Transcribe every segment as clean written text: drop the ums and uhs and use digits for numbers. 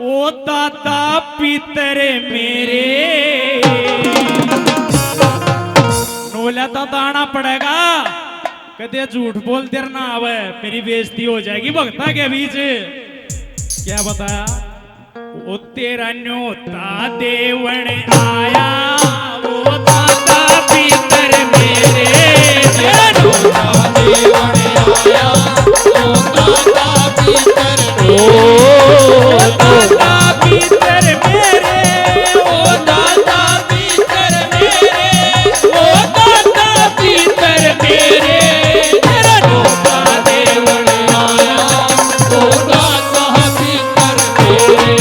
ओ दादा पितर मेरे नोला तो दाना पड़ेगा। कदे झूठ बोल देर ना आवे मेरी बेइज्जती हो जाएगी भक्ता के बीच। क्या बताया? ओ तेरा न्योता देवण आया वो दादा पितर मेरे। तेरा न्योता देवण आया वो दादा पितर मेरे। दादा पितर मेरे ओ दादा पितर मेरे ओ दादा पितर मेरे। तेरा न्योता देवण आया वो दादा पितर मेरे।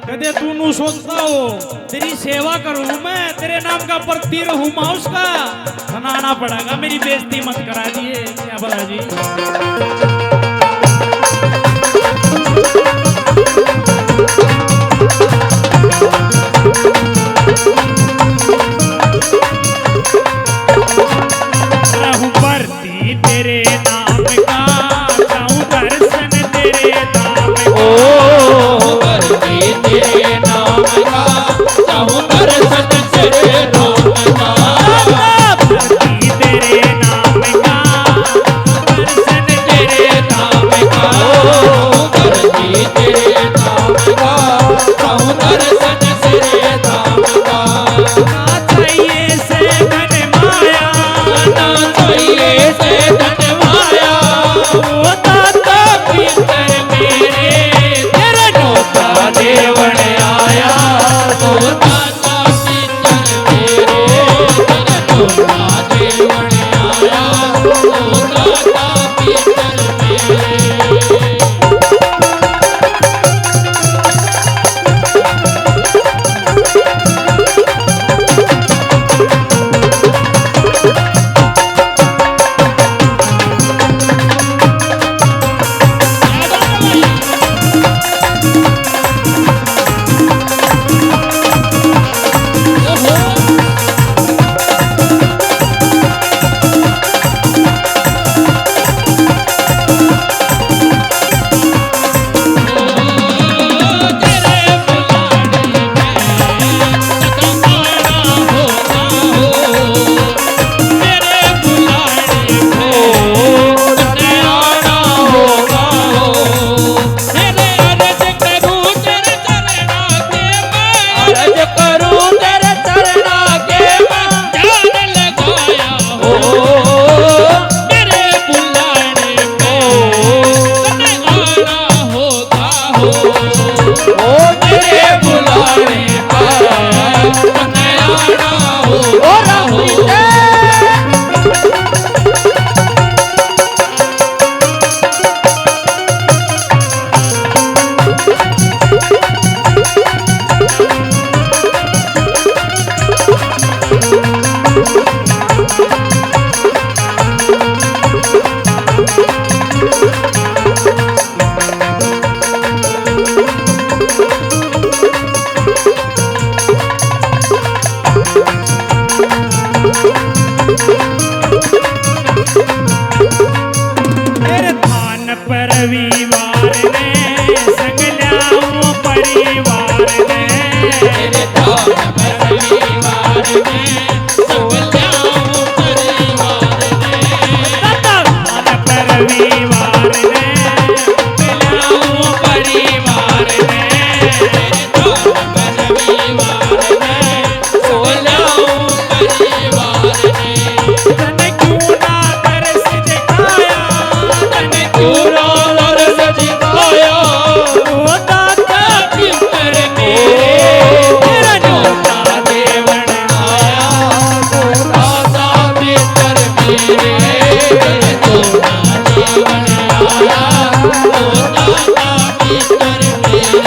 कदे तू नू सोचता हो तेरी सेवा करूं मैं तेरे नाम का प्रति रहूं मैं उसका सुनाना पड़ेगा। मेरी बेइज्जती मत करा दिए। क्या बोला जी? रहूं प्रति तेरे नाम का जाऊं दर्शन तेरे धाम का। तेरे नाम का चाहूं दर्शन तेरे नाम का। तेरे नाम का दर्शन तेरे नाम का। तेरे नाम का चाहूं दर्शन तेरे नाम का। ना चाहिए से धन माया ना चाहिए से धन माया वो दाता पितर मेरे। तेरा न्योता देवण आया वो दाता पितर मेरे। तेरा न्योता देवण आया वो दाता पितर मेरे। परिवार ने तेरे धन परिवार ने सब ल्याऊं परिवार ने धन परिवार ने ल्याऊं परिवार ने तेरे धन परिवार ने सब ल्याऊं परिवार ने तने क्यों ना तरस दिखाया तने क्यों ना तरस दिखाया ओ दाता पितर मेरे तेरा न्योता देवन आया ओ दाता पितर मेरे तेरा न्योता देवन आया ओ दाता पितर मेरे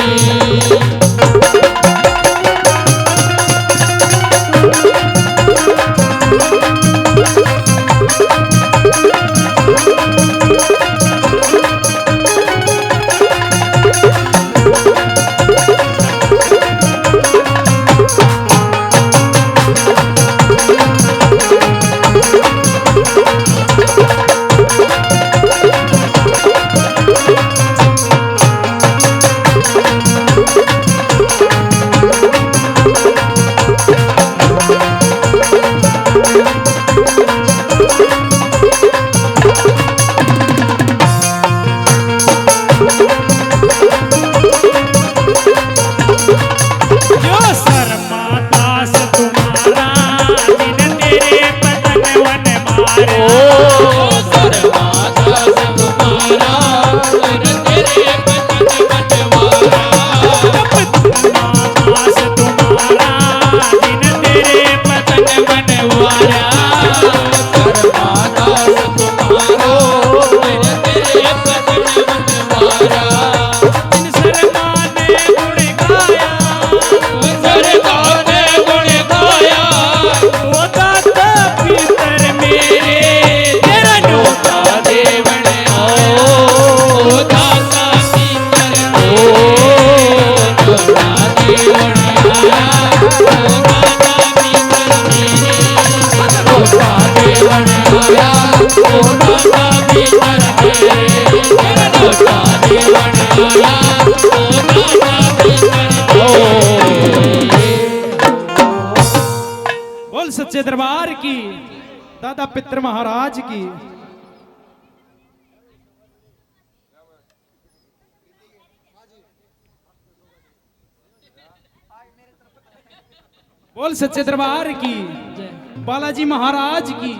बोल सच्चे दरबार की दादा पितर महाराज की बोल सच्चे दरबार की बालाजी महाराज की